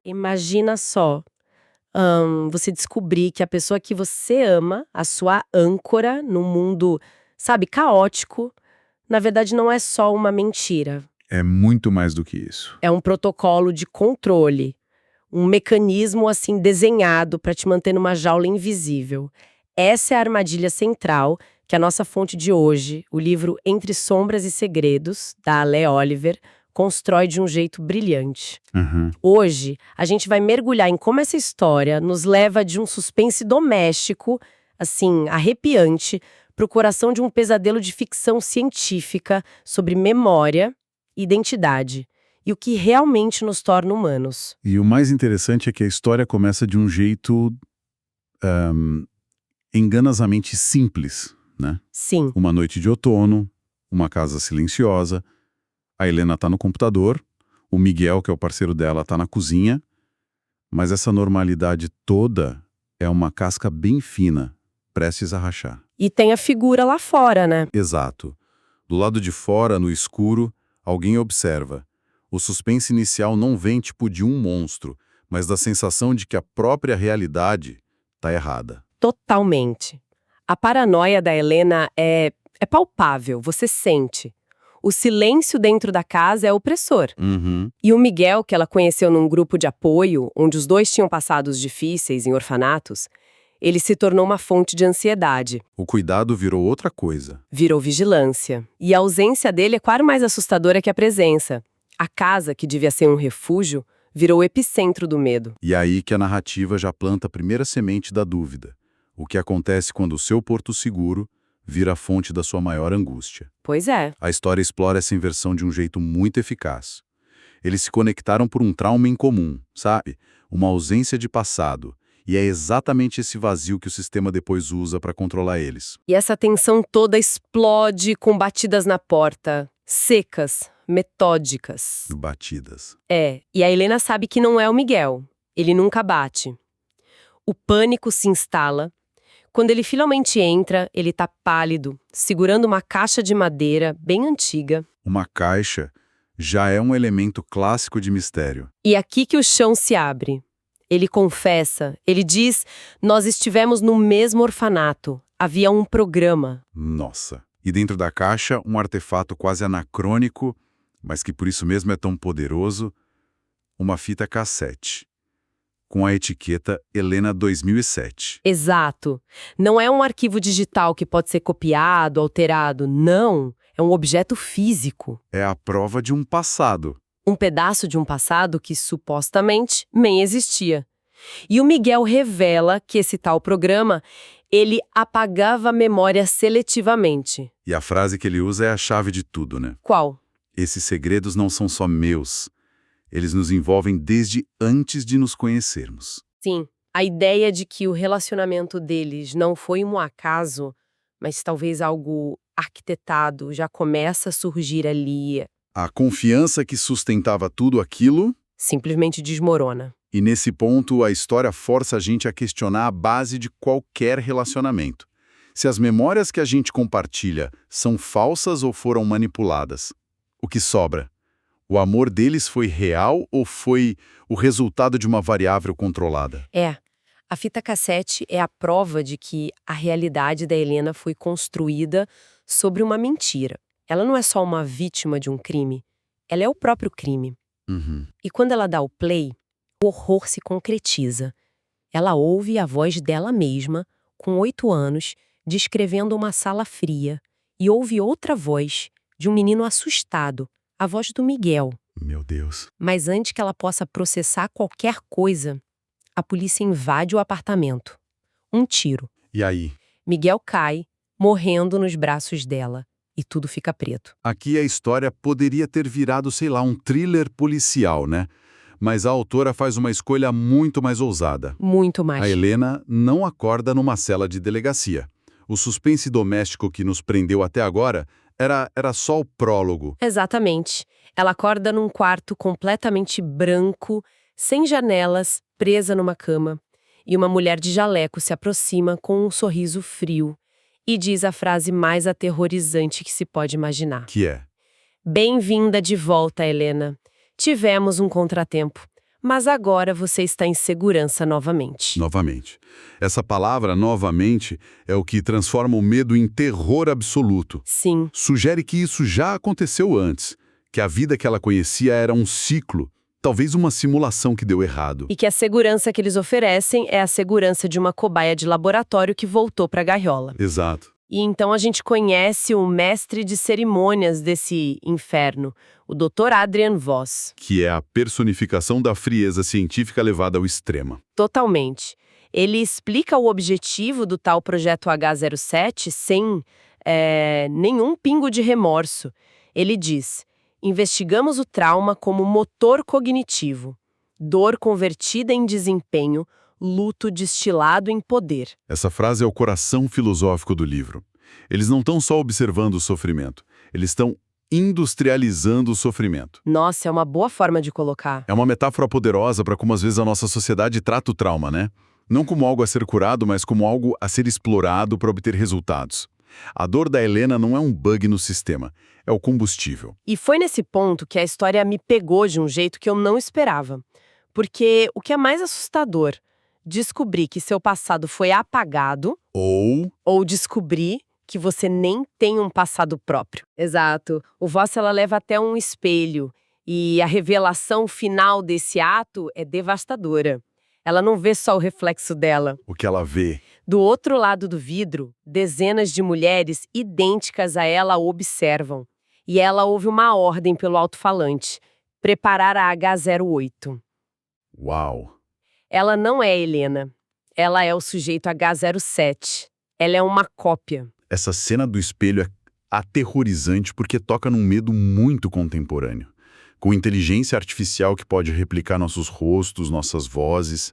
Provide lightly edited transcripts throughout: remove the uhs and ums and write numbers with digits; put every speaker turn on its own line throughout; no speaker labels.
Imagina só, você descobrir que a pessoa que você ama, a sua âncora num mundo, sabe, caótico, na verdade não é só uma mentira.
É muito mais do que isso.
É um protocolo de controle, um mecanismo assim desenhado para te manter numa jaula invisível. Essa é a armadilha central que a nossa fonte de hoje, o livro Entre Sombras e Segredos, da Alé Oliver, constrói de um jeito brilhante.
Uhum.
Hoje, a gente vai mergulhar em como essa história nos leva de um suspense doméstico, assim, arrepiante, para o coração de um pesadelo de ficção científica sobre memória e identidade, e o que realmente nos torna humanos.
E o mais interessante é que a história começa de um jeito enganosamente simples, né?
Sim,
Uma noite de outono, uma casa silenciosa, a Helena tá no computador, o Miguel, que é o parceiro dela, tá na cozinha, mas essa normalidade toda é uma casca bem fina, prestes a rachar.
e tem a figura lá fora, né?
Exato. Do lado de fora, no escuro, alguém observa. O suspense inicial não vem tipo de um monstro, mas da sensação de que a própria realidade tá errada.
Totalmente. A paranoia da Helena é palpável, você sente. O silêncio dentro da casa é opressor.
Uhum.
E o Miguel, que ela conheceu num grupo de apoio, onde os dois tinham passados difíceis em orfanatos, ele se tornou uma fonte de ansiedade,
O cuidado virou outra coisa.
virou vigilância. E a ausência dele é quase mais assustadora que a presença. A casa, que devia ser um refúgio, virou o epicentro do medo.
E é aí que a narrativa já planta a primeira semente da dúvida. O que acontece quando o seu porto seguro vira a fonte da sua maior angústia.
Pois é.
A história explora essa inversão de um jeito muito eficaz. Eles se conectaram por um trauma em comum, sabe? Uma ausência de passado. E é exatamente esse vazio que o sistema depois usa para controlar eles.
E essa tensão toda explode com batidas na porta, secas, metódicas.
Batidas.
E a Helena sabe que não é o Miguel. Ele nunca bate. O pânico se instala. Quando ele finalmente entra, ele tá pálido, segurando uma caixa de madeira bem antiga.
Uma caixa já é um elemento clássico de mistério.
E aqui que o chão se abre. Ele confessa, ele diz: nós estivemos no mesmo orfanato. Havia um programa.
Nossa. E dentro da caixa, um artefato quase anacrônico, mas que por isso mesmo é tão poderoso, uma fita cassete, com a etiqueta Helena 2007.
Exato. Não é um arquivo digital que pode ser copiado, alterado. Não. É um objeto físico.
É a prova de um passado.
Um pedaço de um passado que supostamente nem existia. E o Miguel revela que esse tal programa, ele apagava a memória seletivamente.
E a frase que ele usa é a chave de tudo, né?
Qual?
Esses segredos não são só meus. Eles nos envolvem desde antes de nos conhecermos.
Sim, a ideia de que o relacionamento deles não foi um acaso, mas talvez algo arquitetado, já começa a surgir ali.
A confiança que sustentava tudo aquilo,
Simplesmente desmorona.
e nesse ponto a história força a gente a questionar a base de qualquer relacionamento. Se as memórias que a gente compartilha são falsas ou foram manipuladas, o que sobra? O amor deles foi real ou foi o resultado de uma variável controlada?
A fita cassete é a prova de que a realidade da Helena foi construída sobre uma mentira. Ela não é só uma vítima de um crime, ela é o próprio crime.
Uhum.
E quando ela dá o play, o horror se concretiza. Ela ouve a voz dela mesma, com 8 anos, descrevendo uma sala fria, e ouve outra voz, de um menino assustado, a voz do Miguel.
Meu Deus.
Mas antes que ela possa processar qualquer coisa, a polícia invade o apartamento. Um tiro.
E aí?
Miguel cai, morrendo nos braços dela, e tudo fica preto.
Aqui a história poderia ter virado, sei lá, um thriller policial, né? Mas a autora faz uma escolha muito mais ousada.
Muito mais.
A Helena não acorda numa cela de delegacia. O suspense doméstico que nos prendeu até agora era só o prólogo.
Exatamente. Ela acorda num quarto completamente branco, sem janelas, presa numa cama. E uma mulher de jaleco se aproxima com um sorriso frio e diz a frase mais aterrorizante que se pode imaginar.
Que é?
Bem-vinda de volta, Helena. Tivemos um contratempo, mas agora você está em segurança novamente.
Novamente. Essa palavra, novamente, é o que transforma o medo em terror absoluto.
Sim,
Sugere que isso já aconteceu antes, que a vida que ela conhecia era um ciclo, talvez uma simulação que deu errado.
e que a segurança que eles oferecem é a segurança de uma cobaia de laboratório que voltou para a gaiola.
Exato.
E então a gente conhece o mestre de cerimônias desse inferno, o Dr. Adrian Voss.
Que é a personificação da frieza científica levada ao extremo.
Totalmente. Ele explica o objetivo do tal projeto H07 sem nenhum pingo de remorso. Ele diz: investigamos o trauma como motor cognitivo, dor convertida em desempenho, luto destilado em poder.
Essa frase é o coração filosófico do livro. Eles não estão só observando o sofrimento, eles estão industrializando o sofrimento.
Nossa, é uma boa forma de colocar.
É uma metáfora poderosa para como às vezes a nossa sociedade trata o trauma, né? Não como algo a ser curado, mas como algo a ser explorado para obter resultados. A dor da Helena não é um bug no sistema, é o combustível.
E foi nesse ponto que a história me pegou de um jeito que eu não esperava. Porque o que é mais assustador, descobrir que seu passado foi apagado ou descobrir que você nem tem um passado próprio. Exato. O Voss, ela leva até um espelho e a revelação final desse ato é devastadora. Ela não vê só o reflexo dela.
O que ela vê.
Do outro lado do vidro, dezenas de mulheres idênticas a ela a observam. E ela ouve uma ordem pelo alto-falante: preparar a H08.
Uau!
Ela não é Helena. Ela é o sujeito H07. Ela é uma cópia.
Essa cena do espelho é aterrorizante porque toca num medo muito contemporâneo. Com inteligência artificial que pode replicar nossos rostos, nossas vozes,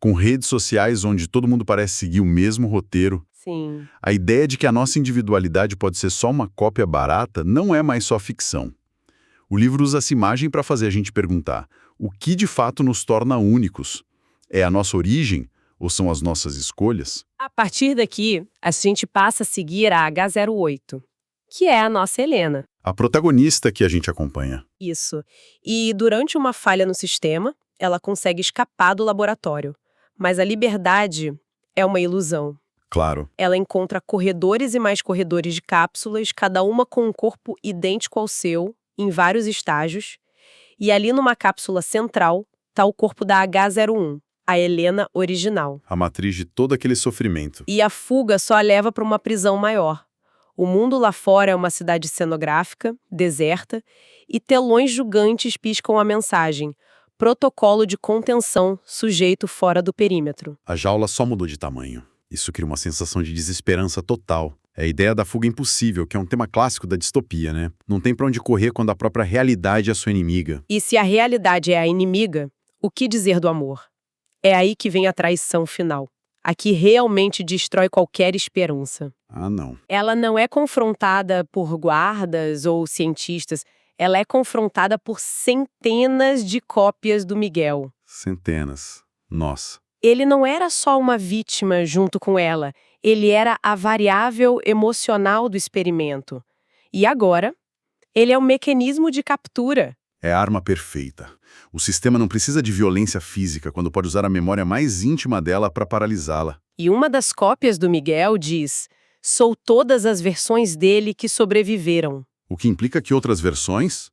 com redes sociais onde todo mundo parece seguir o mesmo roteiro.
Sim.
A ideia de que a nossa individualidade pode ser só uma cópia barata não é mais só ficção. O livro usa essa imagem para fazer a gente perguntar: o que de fato nos torna únicos? É a nossa origem ou são as nossas escolhas?
A partir daqui, a gente passa a seguir a H08, que é a nossa Helena.
A protagonista que a gente acompanha.
Isso. E durante uma falha no sistema, ela consegue escapar do laboratório. Mas a liberdade é uma ilusão.
Claro.
Ela encontra corredores e mais corredores de cápsulas, cada uma com um corpo idêntico ao seu, em vários estágios. E ali numa cápsula central está o corpo da H01, a Helena original.
A matriz de todo aquele sofrimento.
E a fuga só a leva para uma prisão maior. O mundo lá fora é uma cidade cenográfica, deserta, e telões gigantes piscam a mensagem: protocolo de contenção, sujeito fora do perímetro.
A jaula só mudou de tamanho. Isso cria uma sensação de desesperança total. É a ideia da fuga impossível, que é um tema clássico da distopia, né? Não tem pra onde correr quando a própria realidade é a sua inimiga.
E se a realidade é a inimiga, o que dizer do amor? É aí que vem a traição final. A que realmente destrói qualquer esperança.
Ah, não.
Ela não é confrontada por guardas ou cientistas, ela é confrontada por centenas de cópias do Miguel.
Centenas. Nossa.
Ele não era só uma vítima junto com ela, ele era a variável emocional do experimento. E agora, ele é o mecanismo de captura.
É a arma perfeita. O sistema não precisa de violência física quando pode usar a memória mais íntima dela para paralisá-la.
E uma das cópias do Miguel diz: sou todas as versões dele que sobreviveram.
O que implica que outras versões,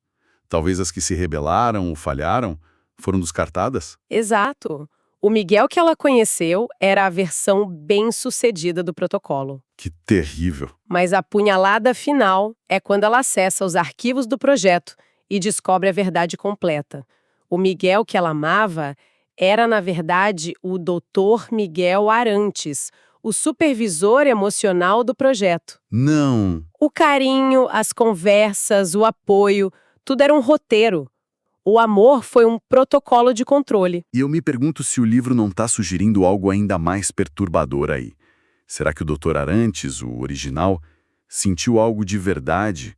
talvez as que se rebelaram ou falharam, foram descartadas?
Exato. O Miguel que ela conheceu era a versão bem-sucedida do protocolo.
Que terrível.
Mas a punhalada final é quando ela acessa os arquivos do projeto e descobre a verdade completa. O Miguel que ela amava era, na verdade, o Dr. Miguel Arantes, o supervisor emocional do projeto.
Não!
O carinho, as conversas, o apoio, tudo era um roteiro. O amor foi um protocolo de controle.
E eu me pergunto se o livro não está sugerindo algo ainda mais perturbador aí. Será que o Dr. Arantes, o original, sentiu algo de verdade?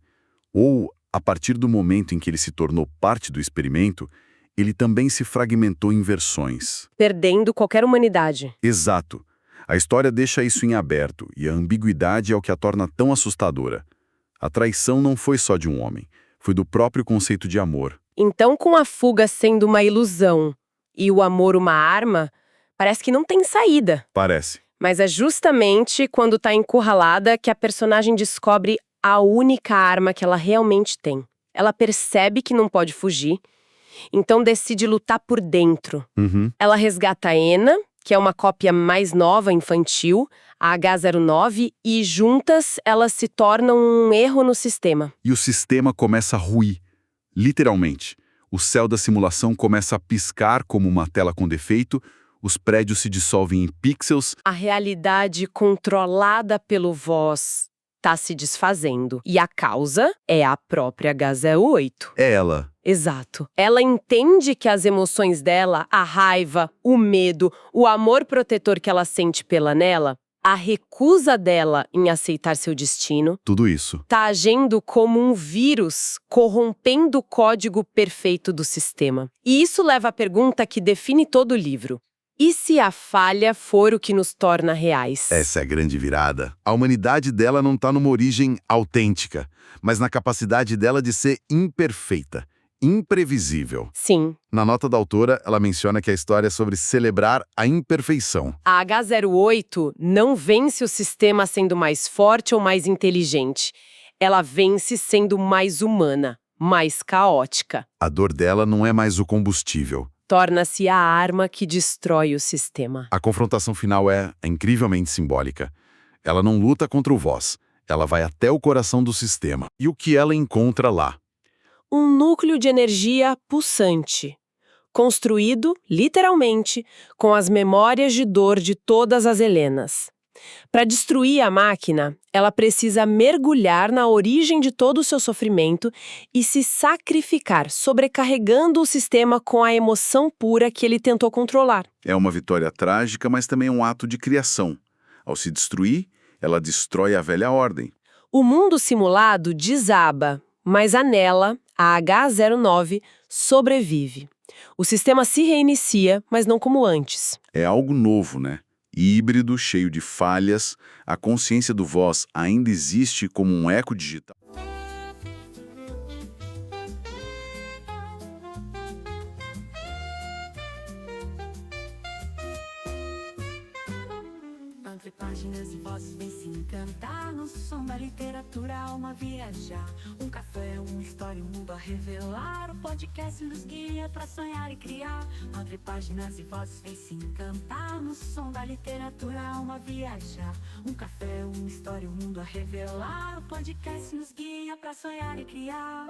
Ou, a partir do momento em que ele se tornou parte do experimento, ele também se fragmentou em versões?
Perdendo qualquer humanidade.
Exato. A história deixa isso em aberto, e a ambiguidade é o que a torna tão assustadora. A traição não foi só de um homem, foi do próprio conceito de amor.
Então, com a fuga sendo uma ilusão, e o amor uma arma, parece que não tem saída.
Parece.
Mas é justamente quando tá encurralada que a personagem descobre a única arma que ela realmente tem. Ela percebe que não pode fugir, então decide lutar por dentro.
Uhum.
Ela resgata a Ena, que é uma cópia mais nova, infantil, a H09, e juntas elas se tornam um erro no sistema.
E o sistema começa a ruir, literalmente. O céu da simulação começa a piscar como uma tela com defeito, os prédios se dissolvem em pixels.
A realidade controlada pelo Voz tá se desfazendo. E a causa é a própria H08.
É ela.
Exato. Ela entende que as emoções dela, a raiva, o medo, o amor protetor que ela sente pela Nela, a recusa dela em aceitar seu destino,
Tudo isso.
tá agindo como um vírus, corrompendo o código perfeito do sistema. E isso leva à pergunta que define todo o livro. E se a falha for o que nos torna reais?
Essa é a grande virada. A humanidade dela não está numa origem autêntica, mas na capacidade dela de ser imperfeita, imprevisível.
Sim.
Na nota da autora, ela menciona que a história é sobre celebrar a imperfeição.
A H08 não vence o sistema sendo mais forte ou mais inteligente. Ela vence sendo mais humana, mais caótica.
A dor dela não é mais o combustível.
Torna-se a arma que destrói o sistema.
A confrontação final é incrivelmente simbólica. Ela não luta contra o Voz, ela vai até o coração do sistema. E o que ela encontra lá?
Um núcleo de energia pulsante, construído, literalmente, com as memórias de dor de todas as Helenas. Para destruir a máquina, ela precisa mergulhar na origem de todo o seu sofrimento e se sacrificar, sobrecarregando o sistema com a emoção pura que ele tentou controlar.
É uma vitória trágica, mas também um ato de criação. Ao se destruir, ela destrói a velha ordem.
O mundo simulado desaba, mas a Nela, a H09, sobrevive. O sistema se reinicia, mas não como antes.
É algo novo, né? Híbrido, cheio de falhas, a consciência do Voz ainda existe como um eco digital.
Entre páginas e vozes vem se encantar. No som da literatura, a alma viajar. Um café, uma história, um mundo a revelar. O podcast nos guia pra sonhar e criar. Entre páginas e vozes vem se encantar. No som da literatura, a alma viajar. Um café, uma história, um mundo a revelar. O podcast nos guia pra sonhar e criar.